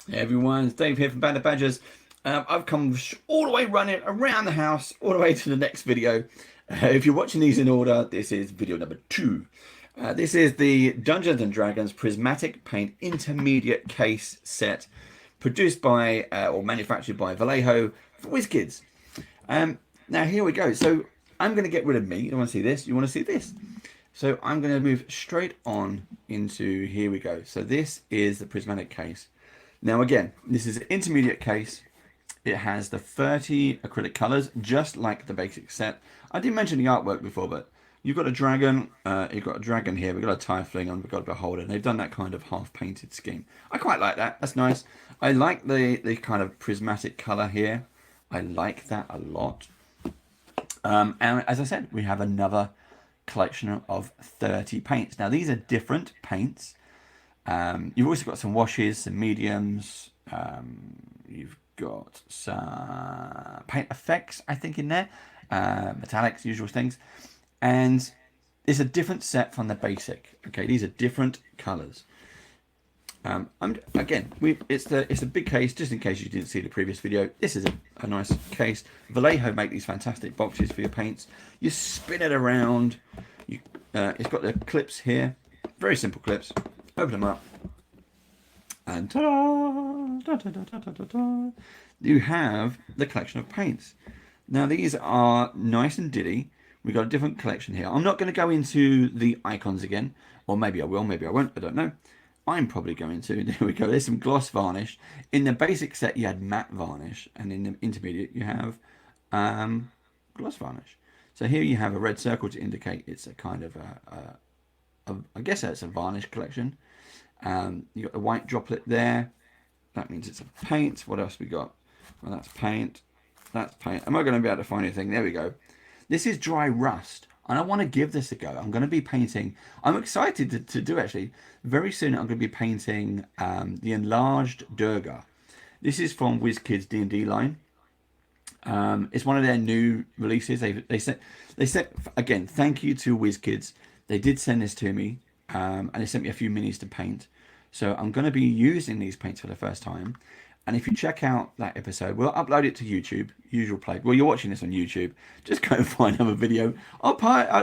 Hey everyone, it's Dave here from Band of Badgers. I've come all the way running around the house, all the way to the next video. If you're watching these in order, this is video number 2. This is the Dungeons and Dragons Prismatic Paint Intermediate Case Set, produced by or manufactured by Vallejo for WizKids. Now here we go. So I'm going to get rid of me. You want to see this? You want to see this? So I'm going to move straight on into, here we go. So this is the Prismatic case. Now again, this is an intermediate case. It has the 30 acrylic colors, just like the basic set. I didn't mention the artwork before, but you've got a dragon. You've got a dragon here. We've got a tiefling, and we've got a beholder. And they've done that kind of half-painted scheme. I quite like that. That's nice. I like the kind of prismatic color here. I like that a lot. And as I said, we have another collection of 30 paints. Now these are different paints. You've also got some washes, some mediums. You've got some paint effects, I think, in there. Metallics, usual things. And it's a different set from the basic. Okay, these are different colors. It's a big case, just in case you didn't see the previous video. This is a nice case. Vallejo make these fantastic boxes for your paints. You spin it around. It's got the clips here, very simple clips. Open them up, and ta-da, da, da, da, da, da, da, da. You have the collection of paints. Now these are nice and diddy. We've got a different collection here. I'm not going to go into the icons again, or maybe I will, maybe I won't, I don't know. I'm probably going to. There we go. There's some gloss varnish. In the basic set, you had matte varnish, and in the intermediate, you have gloss varnish. So here you have a red circle to indicate it's a kind of I guess it's a varnish collection. You got the white droplet there. That means it's a paint. What else we got? Well, that's paint. That's paint. Am I going to be able to find anything? There we go. This is dry rust. And I want to give this a go. I'm going to be painting. I'm excited to do actually. Very soon I'm going to be painting the enlarged Durga. This is from WizKids D&D line. It's one of their new releases. They sent again. Thank you to WizKids. They did send this to me, and they sent me a few minis to paint. So I'm going to be using these paints for the first time. And if you check out that episode, we'll upload it to YouTube. Usual play. Well, you're watching this on YouTube. Just go and find another video.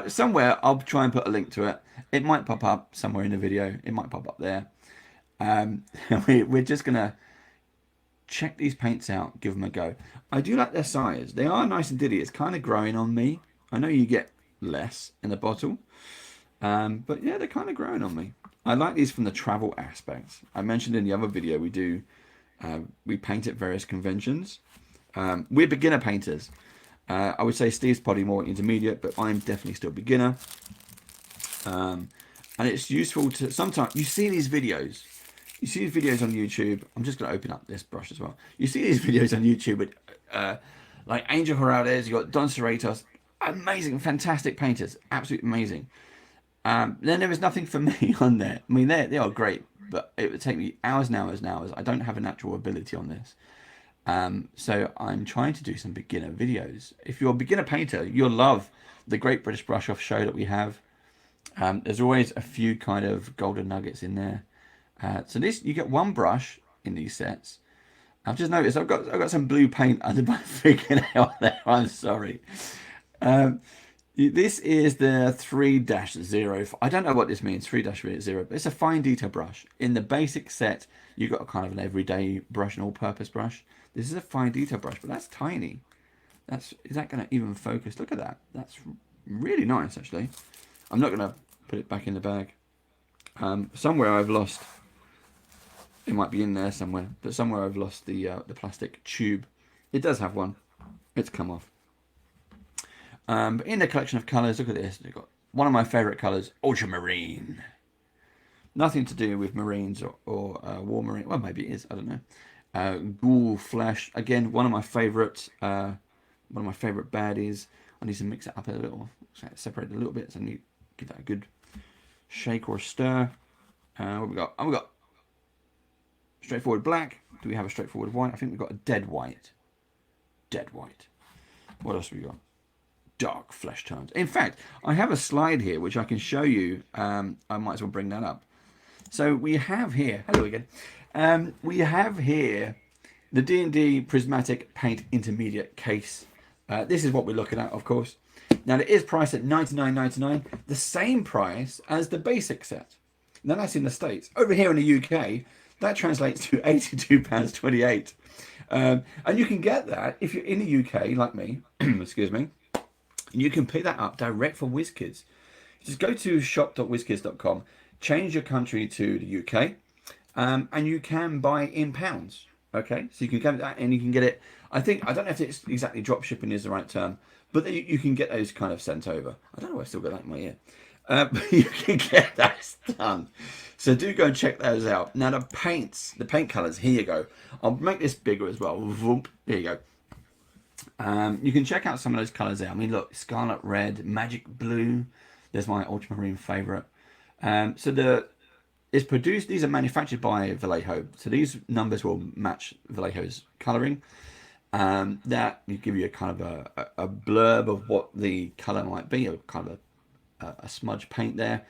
Somewhere. I'll try and put a link to it. It might pop up somewhere in the video. It might pop up there. We're just gonna check these paints out. Give them a go. I do like their size. They are nice and diddy. It's kind of growing on me. I know you get less in the bottle, but yeah, they're kind of growing on me. I like these from the travel aspects. I mentioned in the other video we do. We paint at various conventions. We're beginner painters. I would say Steve's probably more intermediate, but I'm definitely still beginner. And it's useful to sometimes you see these videos. You see these videos on YouTube. I'm just going to open up this brush as well. You see these videos on YouTube with like Angel Herrales. You got Don Cerritos. Amazing, fantastic painters. Absolutely amazing. Then there is nothing for me on there. I mean, they are great, but it would take me hours and hours and hours. I don't have a natural ability on this. So I'm trying to do some beginner videos. If you're a beginner painter, you'll love the Great British Brush Off show that we have. There's always a few kind of golden nuggets in there. So this, you get one brush in these sets. I've just noticed I've got some blue paint under my freaking out there. I'm sorry. This is the 3-0. I don't know what this means, 3-0, but it's a fine detail brush. In the basic set, you've got a kind of an everyday brush, an all-purpose brush. This is a fine detail brush, but that's tiny. Is that going to even focus? Look at that. That's really nice, actually. I'm not going to put it back in the bag. Somewhere I've lost. It might be in there somewhere, but somewhere I've lost the plastic tube. It does have one. It's come off. But in the collection of colours, look at this. We've got one of my favourite colours, ultramarine. Nothing to do with marines or war marine. Well, maybe it is. I don't know. Ghoul flesh. Again, one of my favourite baddies. I need to mix it up a little, separate it a little bit. So I need to give that a good shake or stir. What we got? Oh, we got straightforward black. Do we have a straightforward white? I think we've got a dead white. Dead white. What else have we got? Dark flesh tones. In fact, I have a slide here which I can show you. I might as well bring that up. So we have here, hello again, we have here the D&D Prismatic Paint Intermediate case. This is what we're looking at, of course. Now it is priced at $99.99, the same price as the basic set. Now that's in the States. Over here in the UK, that translates to £82.28. And you can get that if you're in the UK, like me, excuse me, you can pick that up direct from WizKids. Just go to shop.wizkids.com, change your country to the UK, and you can buy in pounds. Okay, so you can get that and you can get it. I don't know if it's exactly drop shipping is the right term, but you can get those kind of sent over. I don't know why I still got that in my ear. But you can get that done. So do go and check those out. Now the paint colors, here you go. I'll make this bigger as well. Here you go. You can check out some of those colors there. I mean, look, scarlet red, magic blue. There's my ultramarine favorite. It's produced, these are manufactured by Vallejo. So these numbers will match Vallejo's coloring. That will give you a kind of a blurb of what the color might be, a kind of a smudge paint there.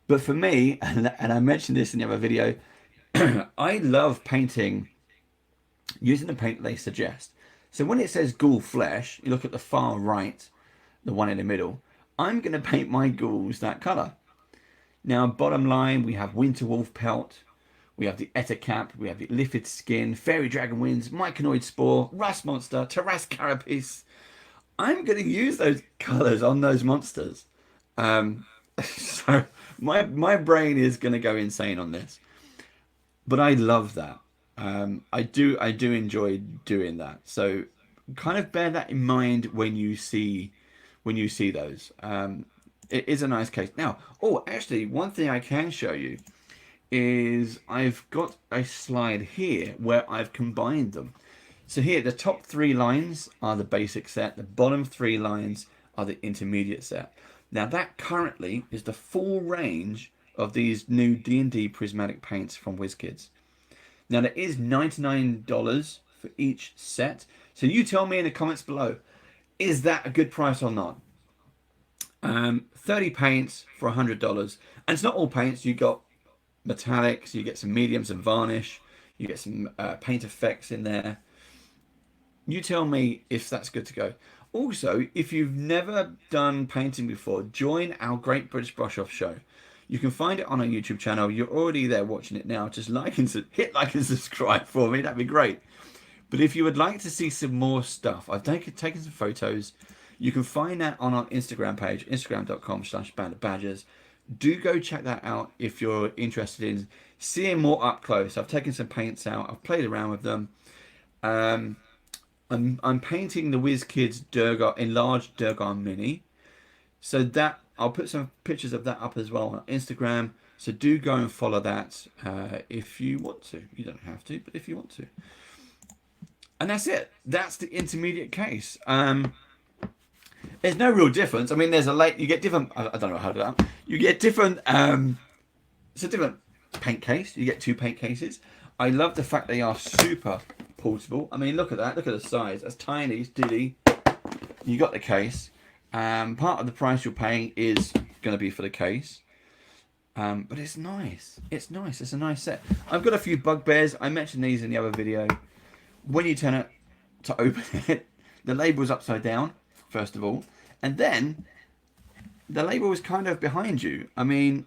But for me, and I mentioned this in the other video, I love painting using the paint they suggest. So when it says ghoul flesh, you look at the far right, the one in the middle, I'm going to paint my ghouls that color. Now, bottom line, we have Winter Wolf Pelt, we have the Ettercap, we have the Liffid Skin, Fairy Dragon Wings, Myconoid Spore, Rust Monster, Terras Carapace. I'm going to use those colors on those monsters. So my brain is going to go insane on this. But I love that. I do enjoy doing that. So kind of bear that in mind when you see those. It is a nice case. Now, actually, one thing I can show you is I've got a slide here where I've combined them. So here, the top 3 lines are the basic set. The bottom 3 lines are the intermediate set. Now that currently is the full range of these new D&D Prismatic paints from WizKids. Now there is $99 for each set. So you tell me in the comments below, is that a good price or not? 30 paints for $100. And it's not all paints. You got metallics, you get some mediums and varnish, you get some paint effects in there. You tell me if that's good to go. Also, if you've never done painting before, join our Great British Brush Off show. You can find it on our YouTube channel. You're already there watching it now. Just hit like and subscribe for me. That'd be great. But if you would like to see some more stuff, I've taken some photos. You can find that on our Instagram page, instagram.com/bandofbadgers. Do go check that out if you're interested in seeing more up close. I've taken some paints out. I've played around with them. I'm painting the WizKids enlarged Durgar Mini. So that I'll put some pictures of that up as well on Instagram. So do go and follow that if you want to. You don't have to, but if you want to. And that's it. That's the intermediate case. There's no real difference. I mean, you get different. I don't know how to do that. You get different. It's a different paint case. You get 2 paint cases. I love the fact they are super portable. I mean, look at that. Look at the size. That's tiny. It's diddy. You got the case. Part of the price you're paying is going to be for the case. But it's nice. It's nice. It's a nice set. I've got a few bugbears. I mentioned these in the other video. When you turn it to open it, the label's upside down, first of all. And then the label is kind of behind you. I mean,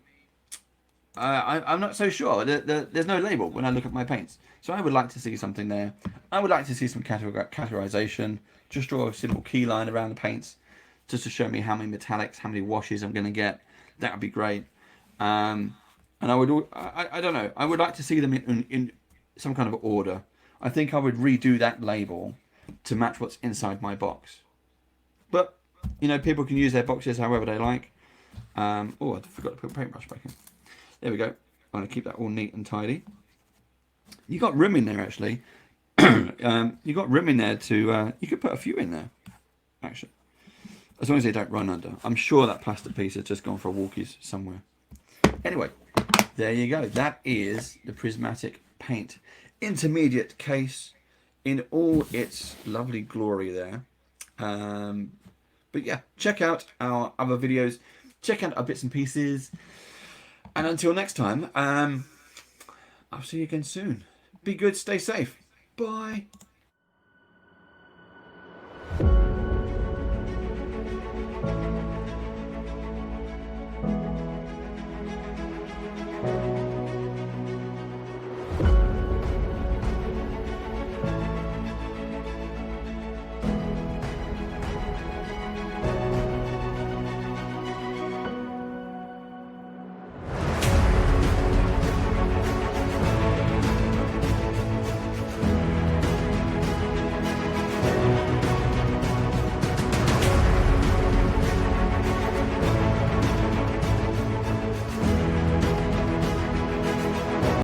I'm not so sure. There's no label when I look at my paints. So I would like to see something there. I would like to see some categorization. Just draw a simple key line around the paints just to show me how many metallics, how many washes I'm going to get. That would be great. And I don't know. I would like to see them in some kind of order. I think I would redo that label to match what's inside my box. But, you know, people can use their boxes however they like. I forgot to put paintbrush back in. There we go. I'm going to keep that all neat and tidy. You got room in there, actually. You got room in there to... you could put a few in there, actually. As long as they don't run under. I'm sure that plastic piece has just gone for walkies somewhere. Anyway, there you go. That is the Prismatic Paint Intermediate case in all its lovely glory there. But yeah, check out our other videos. Check out our bits and pieces. And until next time, I'll see you again soon. Be good, stay safe. Bye.